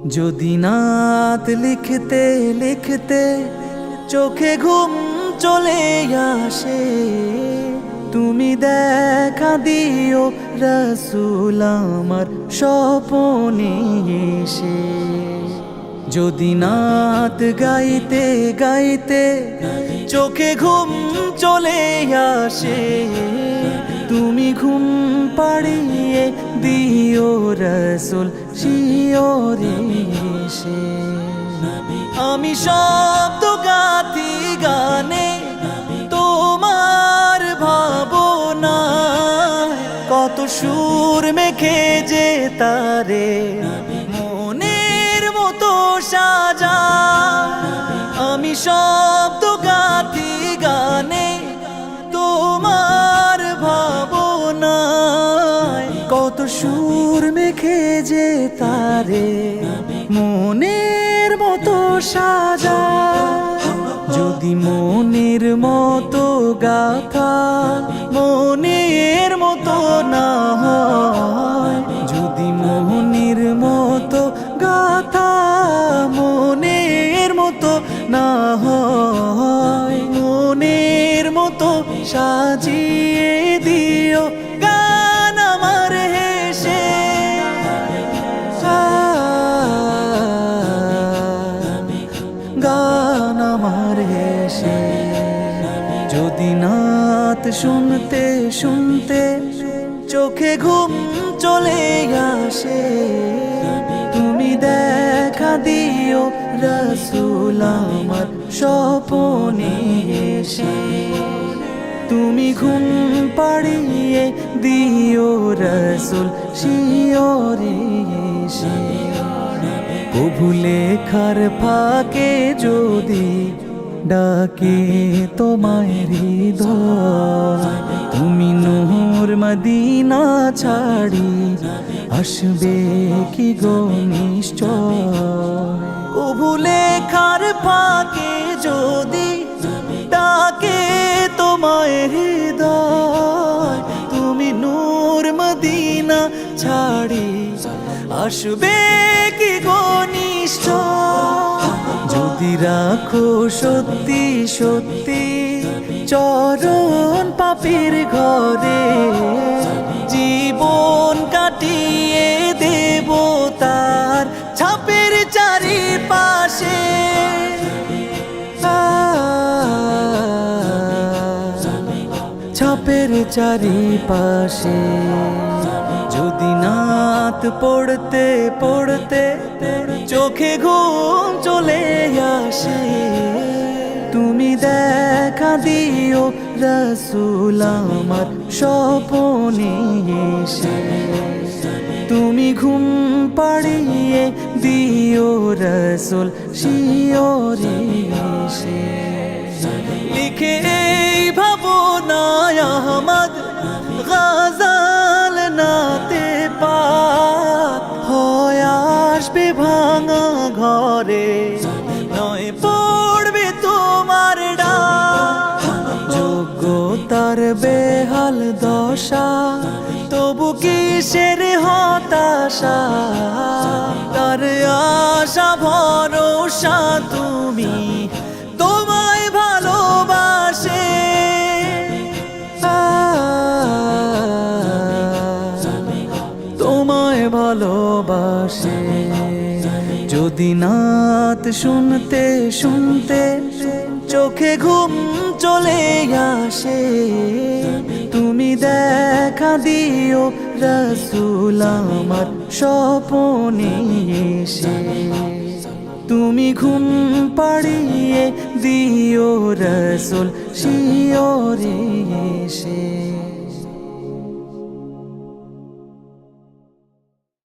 যদি নাত লিখতে লিখতে চোখে ঘুম চলে আসে, তুমি দেখা দিও রাসূল আমার স্বপনে এসে। যদি নাত গাইতে গাইতে চোখে ঘুম চলে আসে, তুমি ঘুম পাড়িয়ে দিও রাসূল শিয়রে এসে। আমি শব্দ গাথি গানে তোমার ভাবনা, কত সুর মেখে যে তারে মনের মতো সাজা। আমি শব্দ গাথি গানে তোমার ভাবনায়, কত সুর মেখে যে তারে মনের মতো সাজা। যদি মনের মতো গাথা মনের মতো না হয়, যদি মনের মতো গাথা মনের মতো না হয়, মনের মতো সাজিয়ে দিও গান আমার হেসে। গান আমার হেসে। যদি নাত শুনতে শুনতে চোখে ঘুম চলে আসে, তুমি দেখা দিও রাসূল আমার স্বপনে এসে। তুমি ঘুম পাড়িয়ে দিও রাসূল শিয়রে এসে। কভু লেখার ফাঁকে যদি ডাকে তোমায় হৃদয়, তুমি নূর মদিনা ছাড়ি আসবে কি গো নিশ্চয়। কভু লেখার ফাঁকে যদি ডাকে তোমায় হৃদয়, তুমি নূর মদিনা ছাড়ি আসবে কি গো নিশ্চয়। যদি রাখো সত্যি সত্যি চরণ পাপীর ঘরে, জীবন কাটিয়ে দেব তার ছাপের চারিপাশে। ছাপের চারিপাশে। যদি নাত পড়তে পড়তে চোখে ঘুম চলে আসে, তুমি দেখা দিও রাসূল আমার স্বপনে এসে। তুমি ঘুম পাড়িয়ে দিও রাসূল শিয়রে এসে। লিখে এই ভাবনায় আহমদ গাজাল নাতে পাক হয় আসবে ভাঙা ঘরে, নয় পড়বে তোমার ডাক। যোগ্যতার বেহাল দশা তবু কিসের হতাশা, তার আশা ভরসা তুমি তোমায় ভালোবাসে। তোমায় ভালোবাসে। যদি নাত শুনতে শুনতে চোখে ঘুম চলে আসে, তুমি দেখা দিও রাসূল আমার স্বপনে এসে। তুমি ঘুম পাড়িয়ে দিও রাসূল শিয়রে এসে।